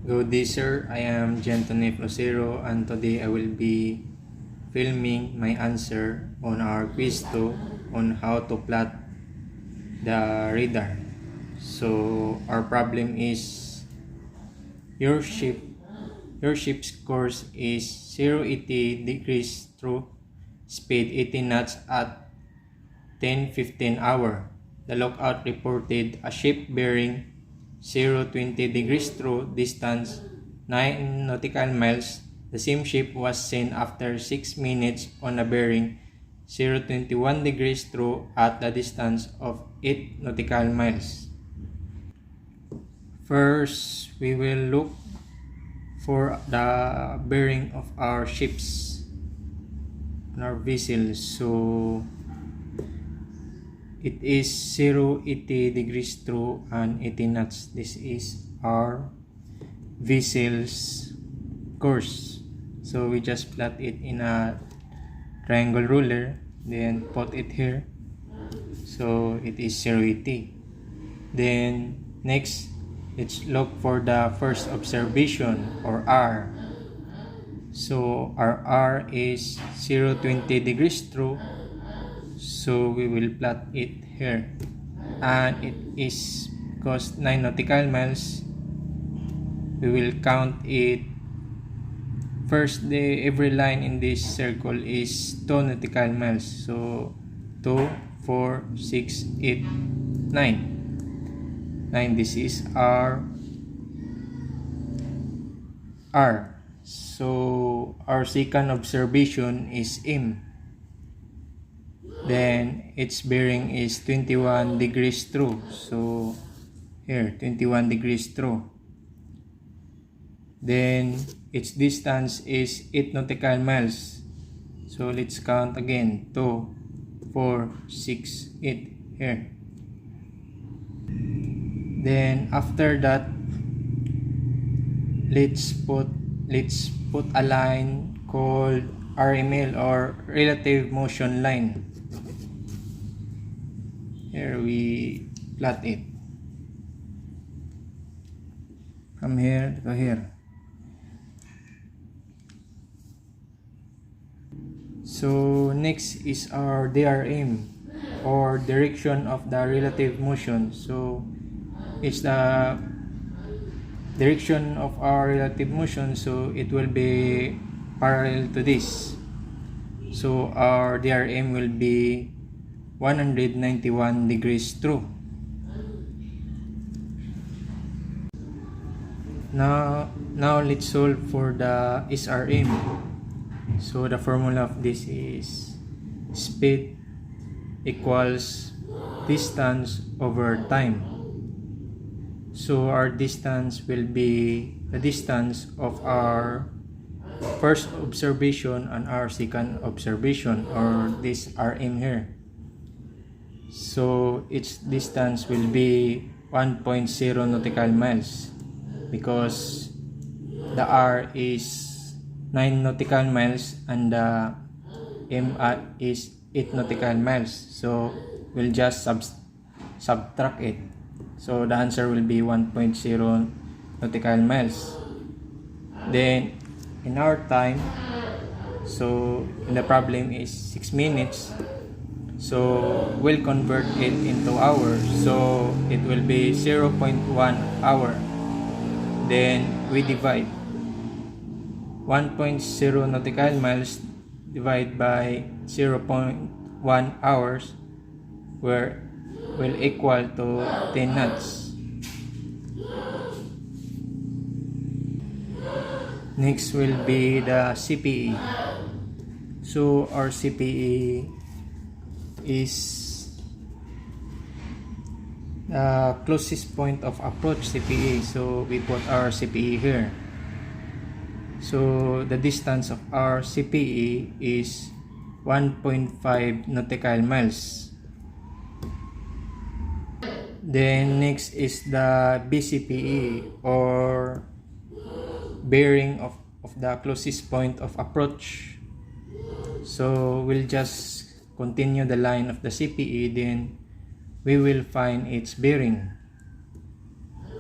Good day, sir. I am Gentone Flosero, and today I will be filming my answer on our quiz 2 on how to plot the radar. So our problem is your ship's course is 080 degrees through speed 80 knots at 10:15 hour. The lookout reported a ship bearing 020 degrees through distance 9 nautical miles. The same ship was seen after 6 minutes on a bearing 021 degrees through at the distance of 8 nautical miles. First, we will look for the bearing of our ships on our vessels. So it is 080 degrees through and 80 knots. This is our vessel's course. So we just plot it in a triangle ruler, then put it here. So it is 080. Then next, let's look for the first observation, or R. So our R is 020 degrees through. So we will plot it here, and it is because 9 nautical miles. We will count it. First, every line in this circle is 2 nautical miles. So 2, 4, 6, 8, 9. This is our R. So our second observation is M. Then its bearing is 21 degrees through. So here, 21 degrees through. Then its distance is 8 nautical miles. So let's count again. 2, 4, 6, 8 here. Then after that, let's put a line called RML, or relative motion line. Here we plot it from here to here. So next is our DRM, or direction of the relative motion. So it's the direction of our relative motion, so it will be parallel to this. So our DRM will be 191 degrees through. Now let's solve for the SRM. So the formula of this is speed equals distance over time. So our distance will be the distance of our first observation and our second observation, or this RM here. So its distance will be 1.0 nautical miles, because the R is 9 nautical miles and the M is 8 nautical miles. So we'll just subtract it. So the answer will be 1.0 nautical miles. Then in our time, so in the problem is 6 minutes. So we'll convert it into hours. So it will be 0.1 hour. Then we divide 1.0 nautical miles divided by 0.1 hours, where will equal to 10 knots. Next will be the CPE. So our CPE is the closest point of approach, CPE. So we put our CPE here. So the distance of our CPE is 1.5 nautical miles. Then next is the BCPE, or bearing of the closest point of approach. So we'll just continue the line of the CPE, then we will find its bearing.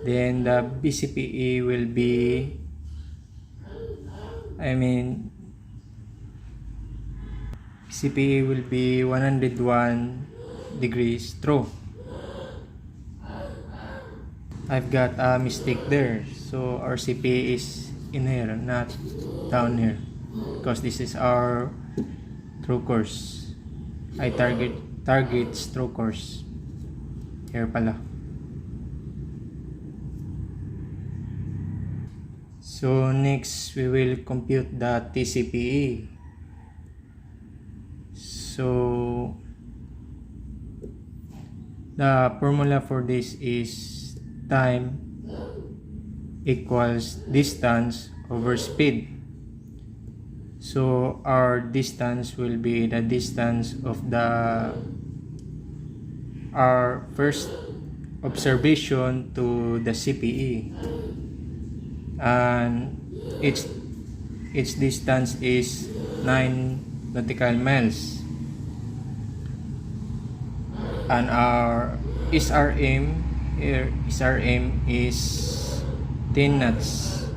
Then the BCPE will be, BCPE will be 101 degrees true. I've got a mistake there, so our CPA is in here, not down here, because this is our true course. I targets true course. Here pala. So next we will compute the TCPE. So the formula for this is time equals distance over speed. So our distance will be the distance of our first observation to the CPE, and its distance is 9 nautical miles, and our SRM is 10 knots.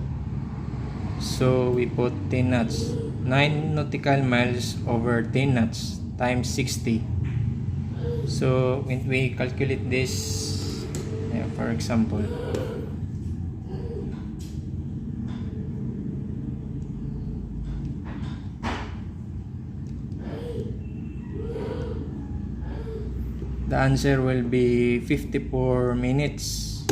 So we put 10 knots. 9 nautical miles over 10 knots times 60. So when we calculate this, for example, the answer will be 54 minutes.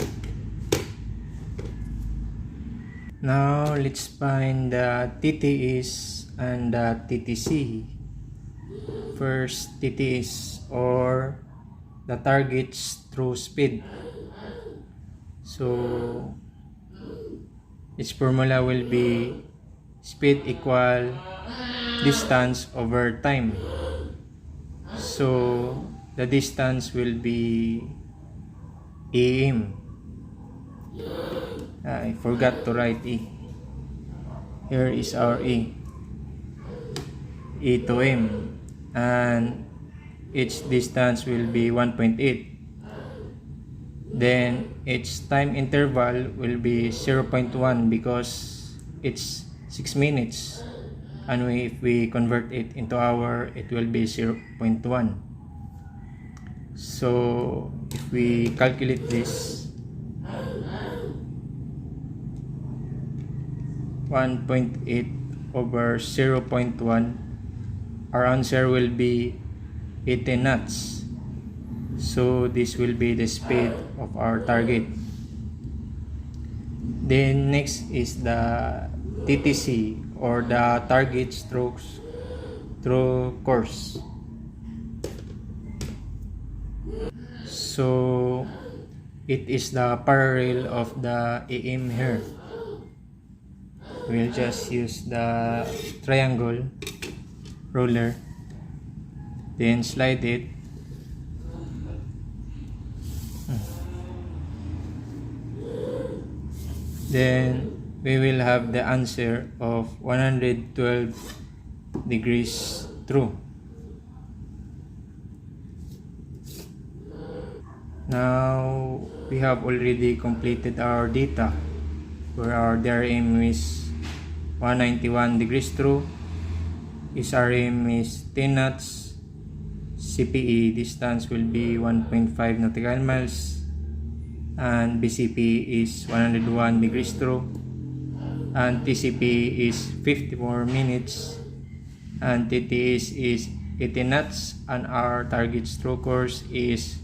Now let's find the TTS and the TTC. First, TTS, or the targets through speed. So its formula will be speed equal distance over time. So the distance will be AM. I forgot to write E. Here is our E. E to M. And its distance will be 1.8. Then its time interval will be 0.1 because it's 6 minutes. And if we convert it into hour, it will be 0.1. So if we calculate this, 1.8 over 0.1, our answer will be 80 knots. So this will be the speed of our target. Then next is the TTC, or the target strokes through course. So it is the parallel of the AM here. We'll just use the triangle ruler, then slide it. Then we will have the answer of 112 degrees true. Now we have already completed our data, where our DRM is 191 degrees true, SRM is 10 knots, CPE distance will be 1.5 nautical miles, and BCP is 101 degrees true, and TCP is 54 minutes, and TTS is 80 knots, and our target true course is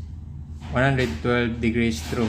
112 degrees true.